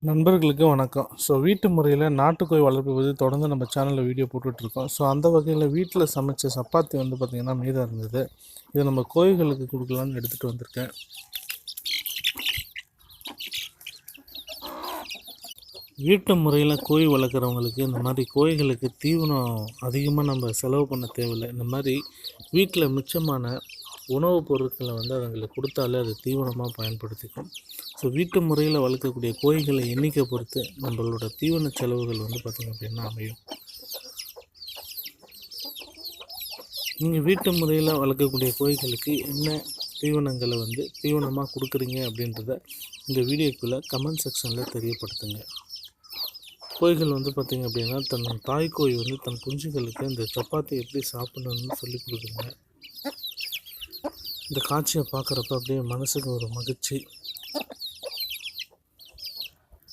நண்பர்களுக்கு வணக்கம். வீட்டு முறையில் நாட்டுக்கோழி வளர்ப்பு பற்றி தொடர்ந்து நம்ம சேனலில் வீடியோ போட்டுட்ருக்கோம். அந்த வகையில் வீட்டில் சமைச்ச சப்பாத்தி பார்த்திங்கன்னா மீதம் இருந்தது. இதை நம்ம கோழிகளுக்கு கொடுக்கலான்னு எடுத்துகிட்டு வந்திருக்கேன். வீட்டு முறையில் கோழி வளர்க்குறவங்களுக்கு இந்த மாதிரி கோழிகளுக்கு தீவனம் அதிகமாக நம்ம செலவு பண்ண தேவையில்லை. இந்த மாதிரி வீட்டில் மிச்சமான உணவுப் பொருட்களை அதுங்களுக்கு கொடுத்தாலே அது தீவனமாக பயன்படுத்திக்கும். வீட்டு முறையில் வளர்க்கக்கூடிய கோழிகளை எண்ணிக்கை பொறுத்து நம்மளோட தீவன செலவுகள் பார்த்திங்க அப்படின்னா அமையும். நீங்கள் வீட்டு முறையில் வளர்க்கக்கூடிய கோழிகளுக்கு என்ன தீவனங்களை தீவனமாக கொடுக்குறீங்க அப்படின்றத இந்த வீடியோக்குள்ளே கமெண்ட் செக்ஷனில் தெரியப்படுத்துங்க. கோழிகள் பார்த்திங்க அப்படின்னா தன் தாய்க்கோழி தன் குஞ்சுகளுக்கு இந்த சப்பாத்தி எப்படி சாப்பிடணும்னு சொல்லி கொடுக்குங்க. இந்த காட்சியை பார்க்குறப்ப அப்படியே மனசுக்கு ஒரு மகிழ்ச்சி.